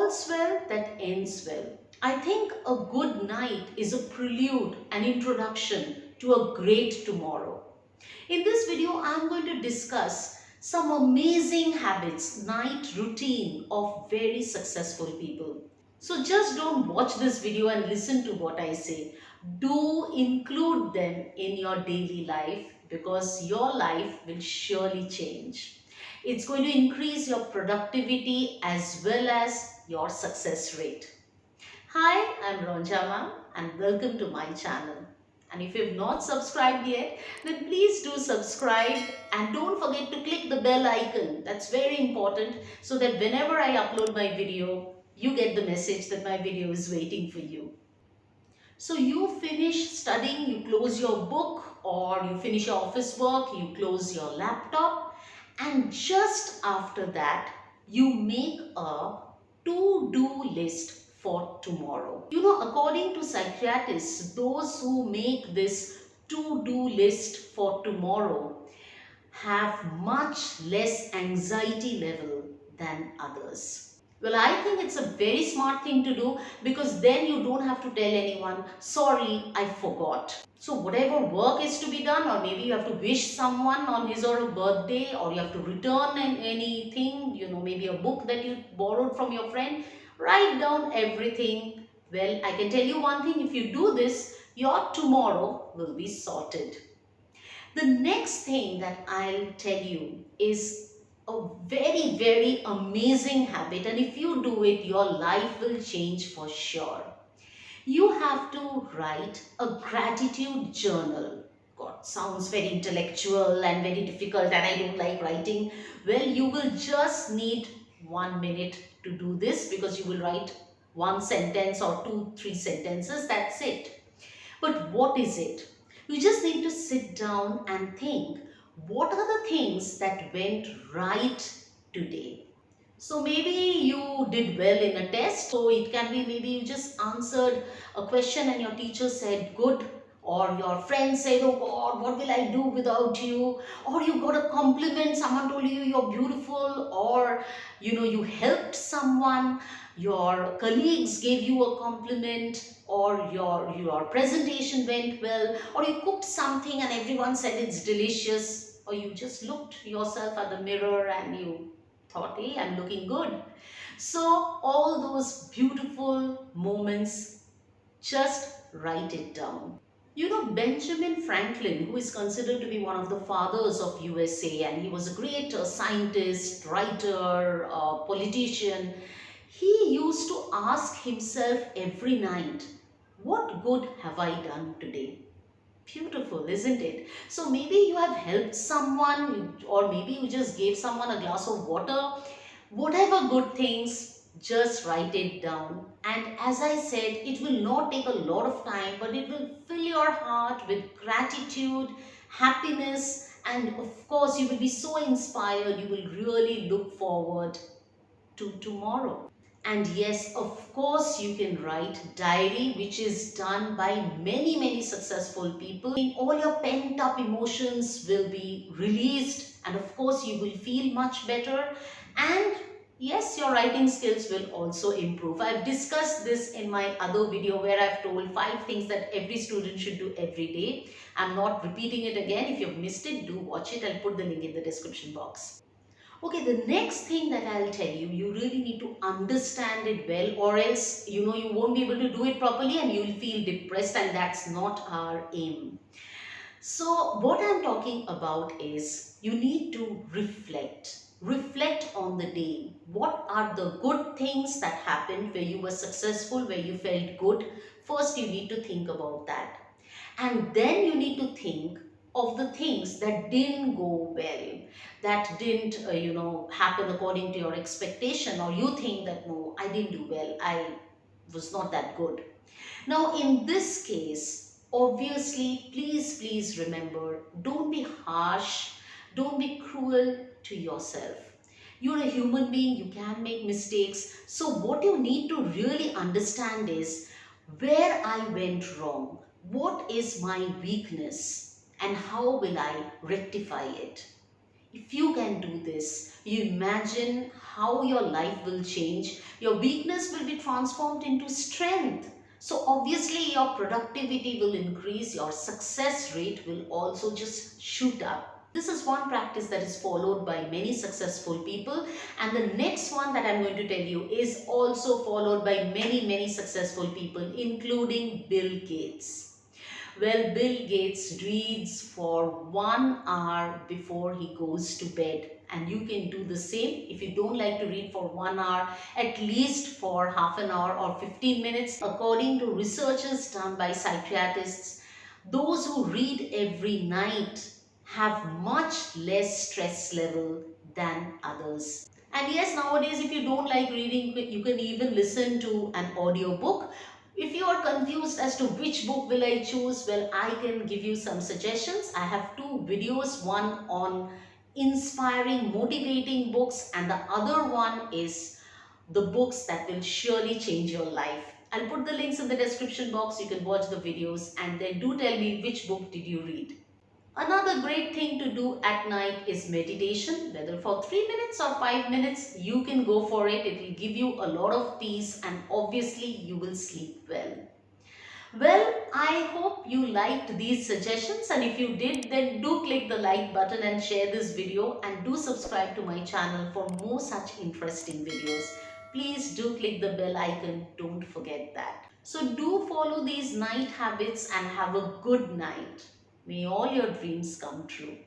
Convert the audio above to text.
all's well that ends well. I think a good night is a prelude, an introduction to a great tomorrow. In this video, I'm going to discuss some amazing habits, night routine of very successful people. So just don't watch this video and listen to what I say. Do include them in your daily life because your life will surely change. It's going to increase your productivity as well as your success rate. Hi, I'm Ronjama and welcome to my channel. And if you've not subscribed yet, then please do subscribe and don't forget to click the bell icon. That's very important so that whenever I upload my video, you get the message that my video is waiting for you. So you finish studying, you close your book or you finish your office work, you close your laptop, and just after that, you make a to-do list for tomorrow. You know, according to psychiatrists, those who make this to-do list for tomorrow have much less anxiety level than others. Well, I think it's a very smart thing to do because then you don't have to tell anyone, sorry, I forgot. So whatever work is to be done, or maybe you have to wish someone on his or her birthday, or you have to return anything, you know, maybe a book that you borrowed from your friend, write down everything. Well, I can tell you one thing, if you do this, your tomorrow will be sorted. The next thing that I'll tell you is a very, very amazing habit, and if you do it, your life will change for sure. You have to write a gratitude journal. God, sounds very intellectual and very difficult, and I don't like writing. Well, you will just need 1 minute to do this because you will write one sentence or two, three sentences. That's it. But what is it? You just need to sit down and think, what are the things that went right today? So maybe you did well in a test. So it can be maybe you just answered a question and your teacher said good, or your friend said, oh God, what will I do without you? Or you got a compliment, someone told you you're beautiful, or you helped someone, your colleagues gave you a compliment, or your presentation went well, or you cooked something and everyone said it's delicious, or you just looked yourself at the mirror and you thought, hey, I'm looking good. So all those beautiful moments, just write it down. You know, Benjamin Franklin, who is considered to be one of the fathers of USA, and he was a great scientist, writer, politician, he used to ask himself every night, what good have I done today? Beautiful, isn't it? So maybe you have helped someone, or maybe you just gave someone a glass of water. Whatever good things, just write it down. And as I said, it will not take a lot of time, but it will fill your heart with gratitude, happiness, and of course, you will be so inspired. You will really look forward to tomorrow. And yes, of course, you can write diary, which is done by many, many successful people. All your pent up emotions will be released, and of course, you will feel much better. And yes, your writing skills will also improve. I've discussed this in my other video where I've told 5 things that every student should do every day. I'm not repeating it again. If you've missed it, do watch it. I'll put the link in the description box. Okay, the next thing that I'll tell you, you really need to understand it well, or else, you won't be able to do it properly and you'll feel depressed, and that's not our aim. So what I'm talking about is you need to reflect. Reflect on the day. What are the good things that happened where you were successful, where you felt good? First, you need to think about that. And then you need to think of the things that didn't go well, that didn't happen according to your expectation, or you think that no, I didn't do well, I was not that good. Now in this case, obviously, please remember, don't be harsh, don't be cruel to yourself. You're a human being, you can make mistakes. So what you need to really understand is where I went wrong, what is my weakness, and how will I rectify it. If you can do this, you imagine how your life will change. Your weakness will be transformed into strength. So obviously your productivity will increase, your success rate will also just shoot up. This is one practice that is followed by many successful people, and the next one that I'm going to tell you is also followed by many successful people, including Bill Gates. Well, Bill Gates reads for 1 hour before he goes to bed. And you can do the same. If you don't like to read for 1 hour, at least for half an hour or 15 minutes. According to researches done by psychiatrists, those who read every night have much less stress level than others. And yes, nowadays if you don't like reading, you can even listen to an audiobook. If you are confused as to which book will I choose, well, I can give you some suggestions. I have two videos, one on inspiring, motivating books, and the other one is the books that will surely change your life. I'll put the links in the description box. You can watch the videos and then do tell me which book did you read. Another great thing to do at night is meditation, whether for 3 minutes or 5 minutes, you can go for it. It will give you a lot of peace and obviously you will sleep well. Well, I hope you liked these suggestions, and if you did, then do click the like button and share this video, and do subscribe to my channel for more such interesting videos. Please do click the bell icon, don't forget that. So do follow these night habits and have a good night. May all your dreams come true.